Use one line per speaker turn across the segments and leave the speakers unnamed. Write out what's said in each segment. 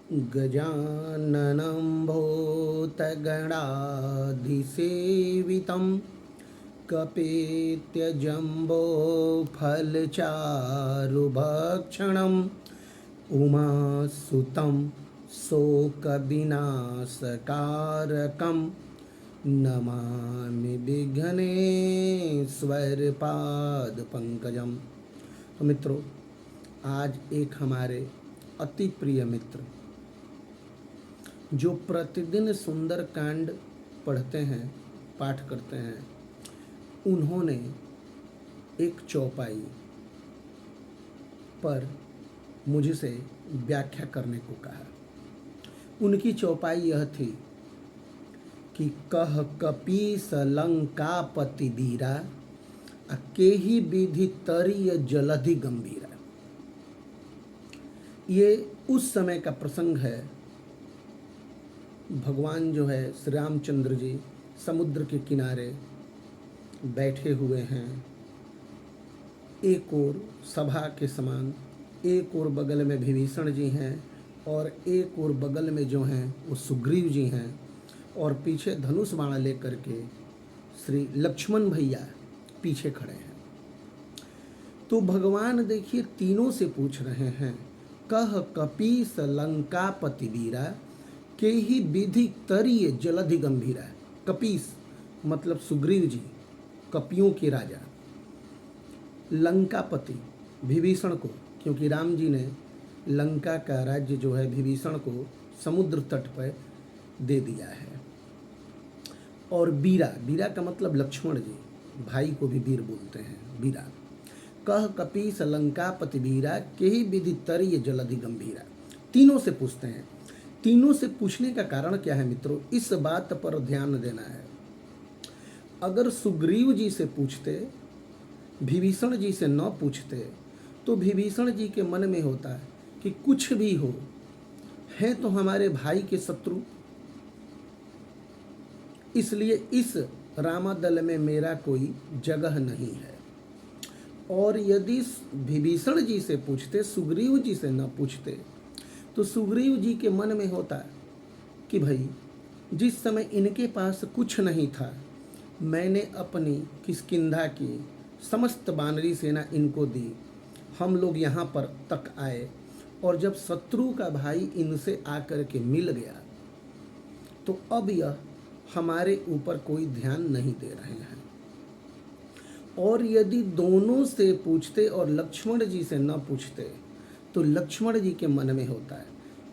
गजाननं भूतगणाधिसेवितं कपेत्यजम्बोफलचारुभक्षणम् उमासुतं शोकविनाशकारकं नमामि विघ्नेश्वरपादपङ्कजं। तो मित्रों, आज एक हमारे अति प्रिय मित्र जो प्रतिदिन सुंदर कांड पढ़ते हैं, पाठ करते हैं, उन्होंने एक चौपाई पर मुझसे व्याख्या करने को कहा। उनकी चौपाई यह थी कि कह कपीस लंकापति वीरा केहि विधि तरिय जलधि गंभीरा। ये उस समय का प्रसंग है। भगवान जो है श्री रामचंद्र जी समुद्र के किनारे बैठे हुए हैं, एक ओर सभा के समान, एक ओर बगल में विभीषण जी हैं और एक ओर बगल में जो हैं वो सुग्रीव जी हैं, और पीछे धनुष बाण लेकर के श्री लक्ष्मण भैया पीछे खड़े हैं। तो भगवान देखिए तीनों से पूछ रहे हैं, कह कपीस लंकापति वीरा केहि विधि तरिय जलधि गंभीरा। कपीस मतलब सुग्रीव जी, कपियों के राजा। लंकापति विभीषण को, क्योंकि राम जी ने लंका का राज्य जो है विभीषण को समुद्र तट पर दे दिया है। और वीरा, वीरा का मतलब लक्ष्मण जी, भाई को भी वीर बोलते हैं, वीरा। कह कपीस लंकापति वीरा केहि विधि तरिय जलधि गंभीरा। तीनों से पूछते हैं। तीनों से पूछने का कारण क्या है मित्रों, इस बात पर ध्यान देना है। अगर सुग्रीव जी से पूछते, विभीषण जी से न पूछते, तो विभीषण जी के मन में होता है कि कुछ भी हो, है तो हमारे भाई के शत्रु, इसलिए इस रामादल में मेरा कोई जगह नहीं है। और यदि विभीषण जी से पूछते, सुग्रीव जी से न पूछते, तो सुग्रीव जी के मन में होता कि भाई जिस समय इनके पास कुछ नहीं था, मैंने अपनी किष्किंधा की समस्त वानरी सेना इनको दी, हम लोग यहाँ पर तक आए, और जब शत्रु का भाई इनसे आकर के मिल गया तो अब यह हमारे ऊपर कोई ध्यान नहीं दे रहे हैं। और यदि दोनों से पूछते और लक्ष्मण जी से न पूछते, तो लक्ष्मण जी के मन में होता है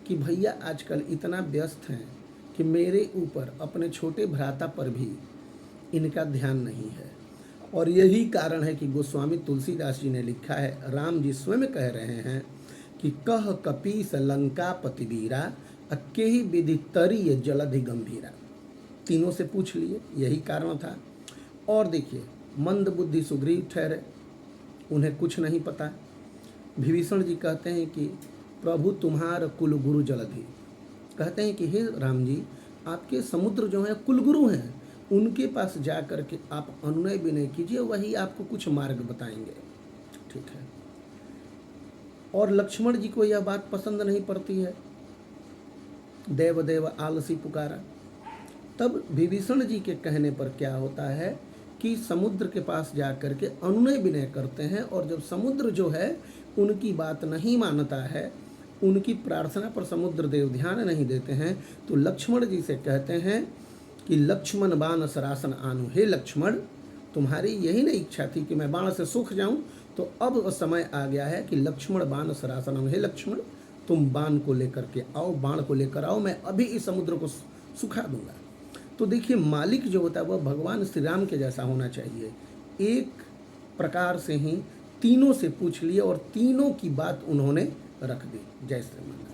कि भैया आजकल इतना व्यस्त हैं कि मेरे ऊपर, अपने छोटे भ्राता पर भी इनका ध्यान नहीं है। और यही कारण है कि गोस्वामी तुलसीदास जी ने लिखा है, राम जी स्वयं कह रहे हैं कि कह कपीस लंकापति वीरा केहि विधि तरिय जलधि गंभीरा। तीनों से पूछ लिए, यही कारण था। और देखिए, मंद बुद्धि सुग्रीव ठहरे, उन्हें कुछ नहीं पता। विभीषण जी कहते हैं कि प्रभु तुम्हार कुलगुरु जलधि, कहते हैं कि हे राम जी, आपके समुद्र जो हैं कुलगुरु हैं, उनके पास जा कर के आप अनुनय विनय कीजिए, वही आपको कुछ मार्ग बताएंगे। ठीक है। और लक्ष्मण जी को यह बात पसंद नहीं पड़ती है, देव देव आलसी पुकारा। तब विभीषण जी के कहने पर क्या होता है कि समुद्र के पास जा कर के अनुनय विनय करते हैं, और जब समुद्र जो है उनकी बात नहीं मानता है, उनकी प्रार्थना पर समुद्र देव ध्यान नहीं देते हैं, तो लक्ष्मण जी से कहते हैं कि लक्ष्मण बाण सरासन आनु। हे लक्ष्मण, तुम्हारी यही नहीं इच्छा थी कि मैं बाण से सूख जाऊं, तो अब समय आ गया है कि लक्ष्मण बाण सरासन आनु। हे लक्ष्मण, तुम बाण को लेकर के आओ, बाण को लेकर आओ, मैं अभी इस समुद्र को सुखा दूंगा। तो देखिए, मालिक जो होता है वह भगवान श्री राम के जैसा होना चाहिए। एक प्रकार से ही तीनों से पूछ लिए और तीनों की बात उन्होंने रख दी। जय श्री राम।